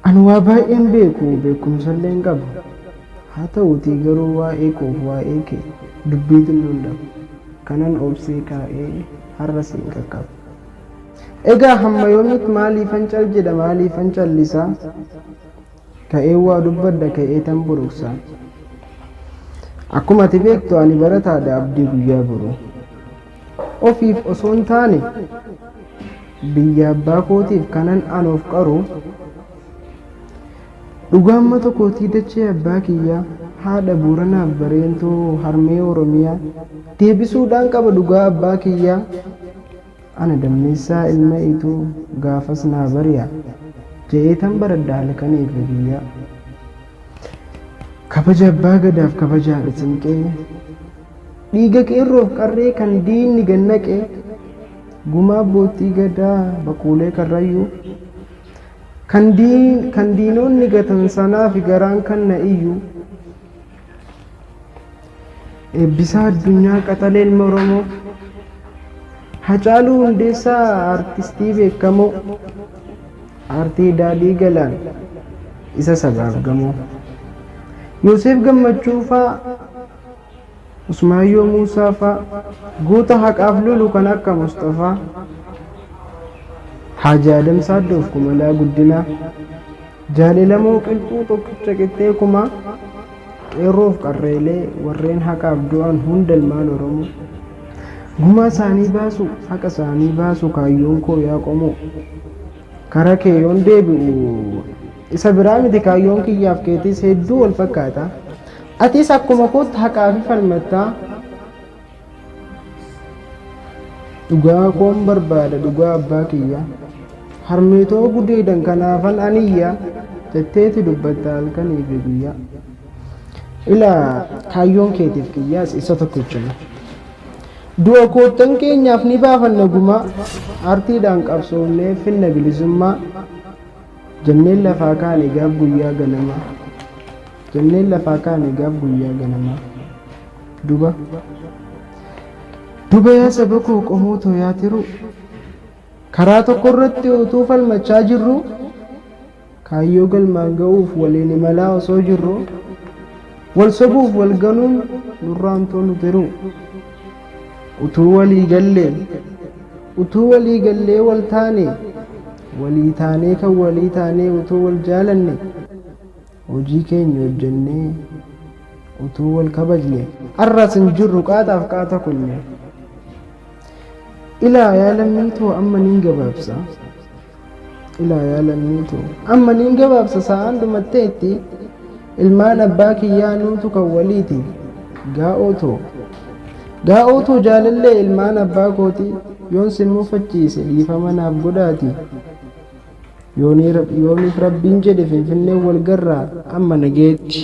Ani waa baay'een beekumsallee hin qabu. Haa ta'uutii garuu waa'ee koof waa'ee kee dubbiitu hin dhabu. Kanan obsee kaa'ee har'a siin qaqqabu. Egaa hamma yoomitti maaliifan cal jedha maaliifan callisaa? Ka'ee waa dubbadda ka'ee tan buruqsaa. Akkuma ati beektu ani barataadha abdii guyyaa boru. Ofiif osoo hin taane biyya abbaa kootiif kanan anoof qaru. Dhugaamma tokkootii dachee abbaa kiyyaa haadha Booranaaf Bareentuu harmee Oromiyaa deebisuudhaan qaba dhugaa abbaa kiyyaa. Ana dammeessaa ilma ituu gaafas naa bari'a je'ee tan baradda halkaniif biyyaa. Kabaja abbaa gadaaf kabaja haadha Sinqee dhiiga qeerroof qarree kan diinni gannaqee gumaa abbootii gadaa baquulee karrayyuu kan diinonni gatan sanaaf garaan kan na iyyuu. Eebbisaa Addunyaa Qaxalee ilma Oromoo Hacaaluu Hundeessaa aartistii beekamoo aartii Daadhii Galaan isa sabaaf gamoo Yoosef Gammachuu faa Usmaayyoo Muusaa faa goota haqaaf lolu kan akka Mustafaa Haaji Adam Saaddoof Kumalaa Guddinaa Jaalilamoo Qilxuu tokkicha qixxee kumaa qeerroof qarreelee warreen haqaaf du'an hunda ilmaan Oromoo gumaa isaanii baasu haqa isaanii baasu kaayyoon koo yaa qomoo kara kee yoon deebi'u isa biraa miti kaayyoon kiyyaaf keetis hedduu wal fakkaata. Atis akkuma kootti haqaa fi falmattaa dhugaa koon barbaada dhugaa abbaa kiyyaa harmeetoo gudeedan kanaafan aniyyaa jetteeti dubbatta halkanii fi guyyaa. Ilaa kaayyoon keetiif kiyyaas isa tokkichuma. Du'a koottan keenyaaf ni baafanna gumaa aartiidhaan qabsoonnee finna bilisummaa jenneen lafaa kaane gaaf guyyaa ganamaa. Jenneen lafaa kaane gaaf guyyaa ganamaa. Duba yaa saba koo qomoo tooyaa tiru karaa tokko irratti utuu falmachaa jirru kaayyoo galmaan ga'uuf waliin imalaa osoo jirru wal sobuuf wal ganuun nurraan tolu tiru utuu walii gallee wal taane walii taanee kan walii taanee utuu wal jaalanne hojii keenya hojjennee utuu wal kabajne har'as hin jirru qaataaf qaata kunne. Ilaa yaa lammiitoo amma niin gabaabsa. Ilaa yaa lammiitoo amma niin gabaabsa sa'aan dhumatteetti ilmaan abbaa kiyyaa nuutu kan waliiti gaa'ootoo jaalallee ilmaan abbaa kooti yoon sin mufachiise dhiifama naaf godhaati yooniif rabbiin jedhe finfinneen wal garraa amma nageetti.